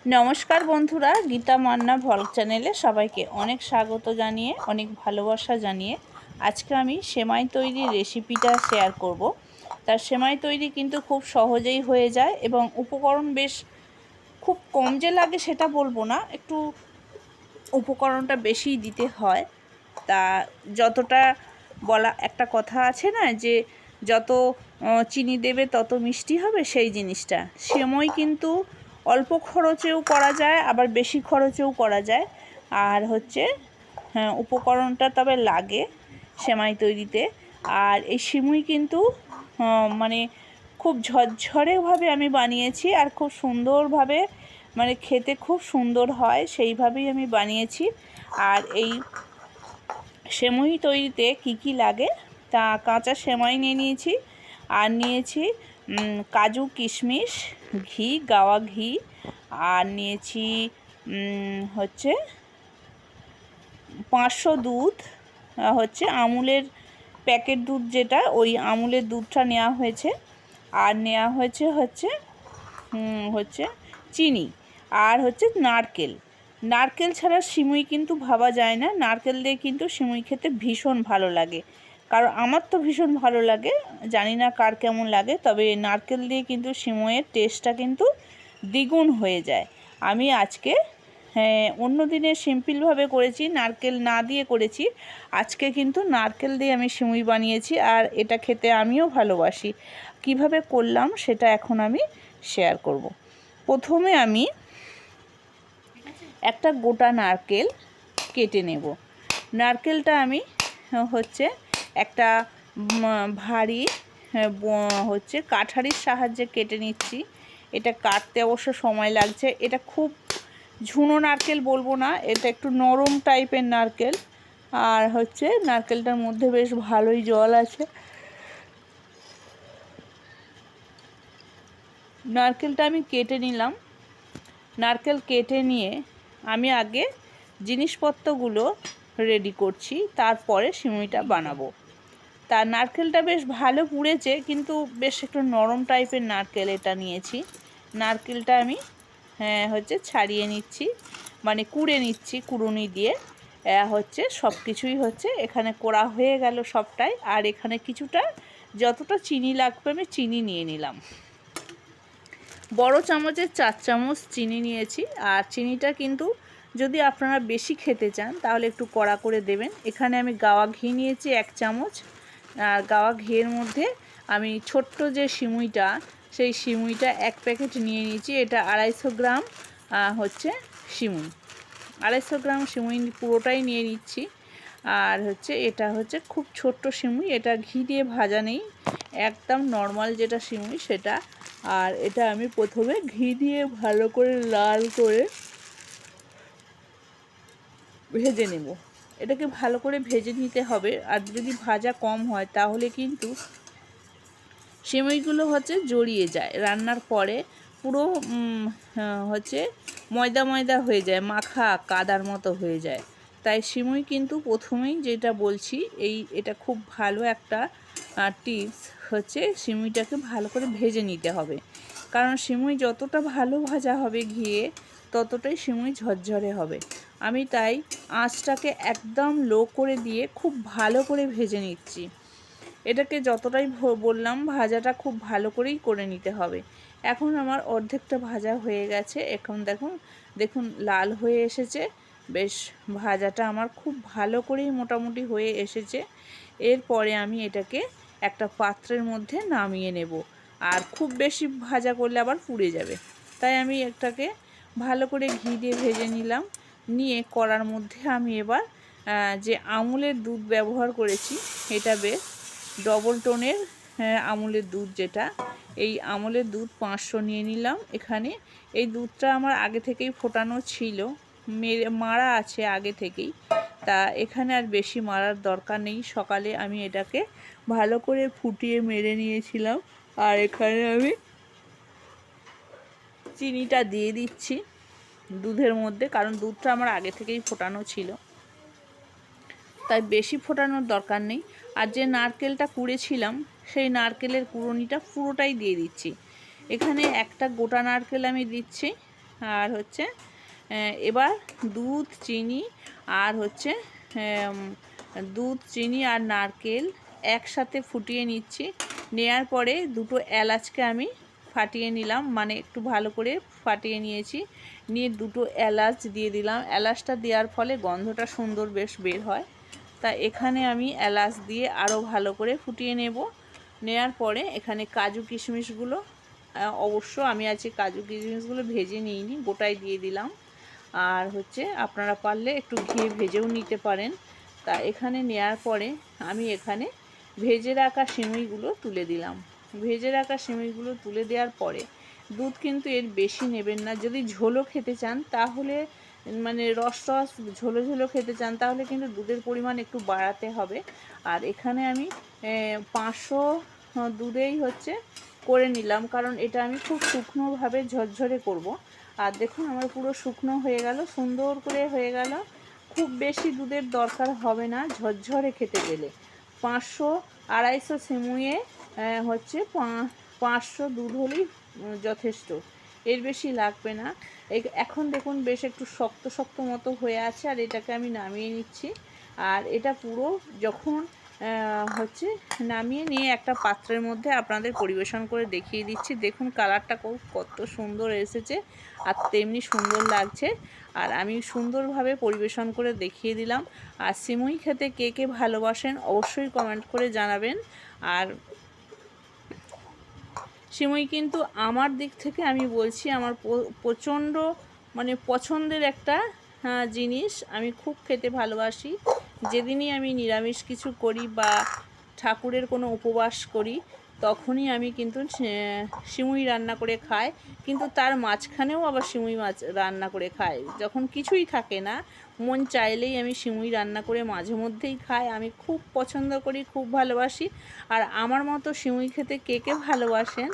नमस्कार बंधुरा गीता मान्ना भ्लग चैनेले सबाइके अनेक स्वागत जानिए अनेक भालोबासा जानिए आज के आमी सेमाई तैरी रेसिपिटा शेयर करब। तार सेमाई तैरी किन्तु खूब सहजेई हये जाय एबं उपकरण बेश खूब कम जे लागे सेटा बोलबो ना, एकटू उपकरणटा बेशी दिते हय। ता जतटा बला एकटा कथा आछे ना जे যত চিনি দেবে তত মিষ্টি হবে, সেই জিনিসটা সেমাই কিন্তু অল্প খরচেও করা যায় আবার বেশি খরচেও করা যায়। আর হচ্ছে উপকরণটা তবে লাগে সেমাই তৈরিতে। আর এই সিমুই কিন্তু মানে খুব ঝরঝরেভাবে আমি বানিয়েছি আর খুব সুন্দরভাবে মানে খেতে খুব সুন্দর হয় সেইভাবেই আমি বানিয়েছি। আর এই সেমাই তৈরিতে কি কি লাগে তা কাঁচা সেমাই নিয়ে নিয়েছি আর নিয়েছি কাজু কিশমিশ ঘি গাওয়া ঘি আর নিয়েছি হচ্ছে 500 দুধ হচ্ছে আমুলের প্যাকেট দুধ যেটা ওই আমুলের দুধটা নেওয়া হয়েছে আর নেওয়া হয়েছে হচ্ছে চিনি আর হচ্ছে নারকেল। নারকেল ছাড়া সিমুই কিন্তু ভাবা যায় না, নারকেল দিয়ে কিন্তু সিমুই খেতে ভীষণ ভালো লাগে, কারণ আমার তো ভীষণ ভালো লাগে, জানি না কার কেমন লাগে, তবে নারকেল দিয়ে কিন্তু সিমুইয়ের টেস্টটা কিন্তু দ্বিগুণ হয়ে যায়। আমি আজকে অন্য দিনে সিম্পলভাবে করেছি, নারকেল না দিয়ে করেছি, আজকে কিন্তু নারকেল দিয়ে আমি সিমুই বানিয়েছি আর এটা খেতে আমিও ভালোবাসি। কিভাবে করলাম সেটা এখন আমি শেয়ার করব। প্রথমে আমি একটা গোটা নারকেল কেটে নেব। নারকেলটা আমি হচ্ছে একটা ভারী হচ্ছে কাঠারির সাহায্যে কেটে নিচ্ছি। এটা কাটতে অবশ্য সময় লাগছে, এটা খুব ঝুনো নারকেল বলবো না, এটা একটু নরম টাইপের নারকেল। আর হচ্ছে নারকেলটার মধ্যে বেশ ভালোই জল আছে। নারকেলটা আমি কেটে নিলাম। নারকেল কেটে নিয়ে আমি আগে জিনিসপত্রগুলো রেডি করছি, তারপরে সিমুইটা বানাবো। তা নারকেলটা বেশ ভালো পুড়েছে, কিন্তু বেশ একটু নরম টাইপের নারকেল এটা নিয়েছি। নারকেলটা আমি হচ্ছে ছাড়িয়ে নিচ্ছি, মানে কুড়ে নিচ্ছি কুড়ুনি দিয়ে। হচ্ছে সব কিছুই হচ্ছে এখানে করা হয়ে গেল সবটাই। আর এখানে কিছুটা যতটা চিনি লাগবে আমি চিনি নিয়ে নিলাম। বড় চামচের 4 চামচ চিনি নিয়েছি। আর চিনিটা কিন্তু যদি আপনারা বেশি খেতে চান তাহলে একটু কড়া করে দেবেন। এখানে আমি গাওয়া ঘি নিয়েছি 1 চামচ। আর গাওয়া ঘিয়ের মধ্যে আমি ছোট্ট যে সিমুইটা, সেই সিমুইটা 1 প্যাকেট নিয়ে নিয়েছি। এটা 250 গ্রাম হচ্ছে সিমুই, 250 গ্রাম সিমুই পুরোটাই নিয়ে নিচ্ছি। আর হচ্ছে এটা হচ্ছে খুব ছোট্ট সিমুই, এটা ঘি দিয়ে ভাজা নেই, একদম নর্মাল যেটা সিমুই সেটা। আর এটা আমি প্রথমে ঘি দিয়ে ভালো করে লাল করে ভেজে নেব। এটাকে ভালো করে ভেজে নিতে হবে। আর যদি ভাজা কম হয় তাহলে কিন্তু সিমুইগুলো হচ্ছে জড়িয়ে যায়, রান্নার পরে পুরো হচ্ছে ময়দা ময়দা হয়ে যায়, মাখা কাদার মতো হয়ে যায়। তাই সিমুই কিন্তু প্রথমেই যেটা বলছি এটা খুব ভালো একটা টিপস হচ্ছে সিমুইটাকে ভালো করে ভেজে নিতে হবে, কারণ সিমুই যতটা ভালো ভাজা হবে ঘিয়ে ততটাই সিমুই ঝরঝরে হবে। আমি তাই আঁচটাকে একদম লো করে দিয়ে খুব ভালো করে ভেজে নিচ্ছি। এটাকে যতটাই বললাম ভাজাটা খুব ভালো করেই করে নিতে হবে। এখন আমার অর্ধেকটা ভাজা হয়ে গেছে, এখন দেখুন লাল হয়ে এসেছে, বেশ ভাজাটা আমার খুব ভালো করেই মোটামুটি হয়ে এসেছে। এরপরে আমি এটাকে একটা পাত্রের মধ্যে নামিয়ে নেব। আর খুব বেশি ভাজা করলে আবার পুড়ে যাবে, তাই আমি এটাকে ভালো করে ঘি দিয়ে ভেজে নিলাম। নিয়ে কড়ার মধ্যে আমি এবার যে আমুলের দুধ ব্যবহার করেছি, এটা বেশ ডবল টোনের আমুলের দুধ, যেটা এই আমুলের দুধ 500 নিয়ে নিলাম। এখানে এই দুধটা আমার আগে থেকেই ফোটানো ছিল, মারা আছে আগে থেকেই, তা এখানে আর বেশি মারার দরকার নেই। সকালে আমি এটাকে ভালো করে ফুটিয়ে মেরে নিয়েছিলাম। আর এখানে আমি চিনিটা দিয়ে দিচ্ছি দুধের মধ্যে, কারণ দুধটা আমার আগে থেকেই ফোটানো ছিল, তাই বেশি ফোটানোর দরকার নেই। আর যে নারকেলটা কুড়েছিলাম সেই নারকেলের কুড়ুনিটা পুরোটাই দিয়ে দিচ্ছি। এখানে একটা গোটা নারকেল আমি দিচ্ছি, আর হচ্ছে এবার দুধ, চিনি আর হচ্ছে দুধ, চিনি আর নারকেল একসাথে ফুটিয়ে নিচ্ছি। নেয়ার পরে দুটো এলাচকে আমি ফাটিয়ে নিলাম, মানে একটু ভালো করে ফাটিয়ে নিয়েছি। নিয়ে দুটো এলাচ দিয়ে দিলাম। এলাচটা দেওয়ার ফলে গন্ধটা সুন্দর বেশ বের হয়। তা এখানে আমি এলাচ দিয়ে আরও ভালো করে ফুটিয়ে নেব। নেয়ার পরে এখানে কাজু কিশমিশগুলো, অবশ্য আমি আজকে কাজু কিশমিশগুলো ভেজে নিইনি, গোটাই দিয়ে দিলাম। আর হচ্ছে আপনারা পারলে একটু ঘি ভেজেও নিতে পারেন। তা এখানে নেয়ার পরে আমি এখানে ভেজে রাখা সিমুইগুলো তুলে দিলাম। ভেজে রাখা সিমুইগুলো তুলে দেওয়ার পরে দুধ কিন্তু এর বেশি নেবেন না। যদি ঝোলও খেতে চান তাহলে, মানে রস ঝোলো ঝোলো খেতে চান তাহলে কিন্তু দুধের পরিমাণ একটু বাড়াতে হবে। আর এখানে আমি 500 দুধেই হচ্ছে করে নিলাম, কারণ এটা আমি খুব শুকনোভাবে ঝরঝরে করব। আর দেখুন আমার পুরো শুকনো হয়ে গেল, সুন্দর করে হয়ে গেল। খুব বেশি দুধের দরকার হবে না ঝরঝরে খেতে গেলে। 500-250 সিমুইয়ে হচ্ছে 500 দুধ হলেই যথেষ্ট, এর বেশি লাগবে না। এখন দেখুন বেশ একটু শক্ত শক্ত মতো হয়ে আছে, আর এটাকে আমি নামিয়ে নিচ্ছি। আর এটা পুরো যখন হচ্ছে নামিয়ে নিয়ে একটা পাত্রের মধ্যে আপনাদের পরিবেশন করে দেখিয়ে দিচ্ছি। দেখুন কালারটা কত সুন্দর এসেছে আর তেমনি সুন্দর লাগছে। আর আমি সুন্দরভাবে পরিবেশন করে দেখিয়ে দিলাম। আর সিমুই খেতে কে কে ভালোবাসেন অবশ্যই কমেন্ট করে জানাবেন। আর সিমুই কিন্তু আমার দিক থেকে আমি বলছি আমার প্রচণ্ড মানে পছন্দের একটা জিনিস। আমি খুব খেতে ভালোবাসি। যেদিনই আমি নিরামিষ কিছু করি বা ঠাকুরের কোনো উপবাস করি তখনই আমি কিন্তু সিমুই রান্না করে খাই। কিন্তু তার মাঝখানেও আবার সিমুই মাছ রান্না করে খাই। যখন কিছুই থাকে না, মন চাইলেই আমি সিমুই রান্না করে মাঝে মধ্যেই খাই। আমি খুব পছন্দ করি, খুব ভালোবাসি। আর আমার মতো সিমুই খেতে কে কে ভালোবাসেন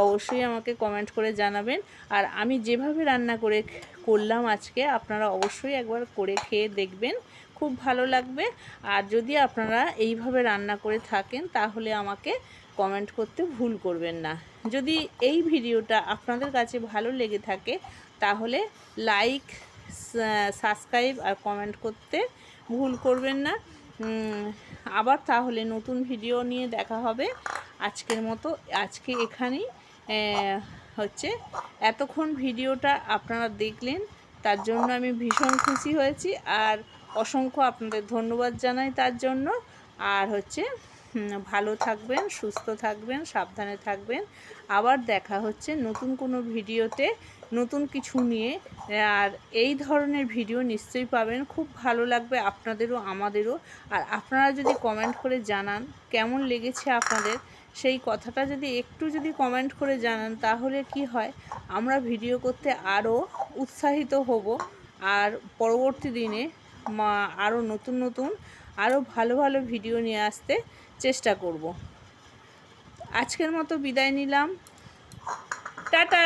অবশ্যই আমাকে কমেন্ট করে জানাবেন। আর আমি যেভাবে রান্না করে করলাম আজকে, আপনারা অবশ্যই একবার করে খেয়ে দেখবেন, খুব ভালো লাগবে। আর যদি আপনারা এইভাবে রান্না করে থাকেন তাহলে আমাকে কমেন্ট করতে ভুল করবেন না। যদি এই ভিডিওটা আপনাদের কাছে ভালো লেগে থাকে তাহলে লাইক, সাবস্ক্রাইব আর কমেন্ট করতে ভুল করবেন না। আবার তাহলে নতুন ভিডিও নিয়ে দেখা হবে। আজকের মতো আজকে এখানেই হচ্ছে এতক্ষণ ভিডিওটা আপনারা দেখলেন, তার জন্য আমি ভীষণ খুশি হয়েছি। আর অসংখ্য আপনাদের ধন্যবাদ জানাই তার জন্য। আর হচ্ছে ভালো থাকবেন, সুস্থ থাকবেন, সাবধানে থাকবেন। আবার দেখা হচ্ছে নতুন কোনো ভিডিওতে নতুন কিছু নিয়ে। আর এই ধরনের ভিডিও নিশ্চয়ই পাবেন, খুব ভালো লাগবে আপনাদেরও আমাদেরও। আর আপনারা যদি কমেন্ট করে জানান কেমন লেগেছে আপনাদের, সেই কথাটা যদি কমেন্ট করে জানান তাহলে কি হয়, আমরা ভিডিও করতে আরও উৎসাহিত হব। আর পরবর্তী দিনে আরও নতুন আরও ভালো ভালো ভিডিও নিয়ে আসতে চেষ্টা করব। আজকের মতো বিদায় নিলাম, টাটা।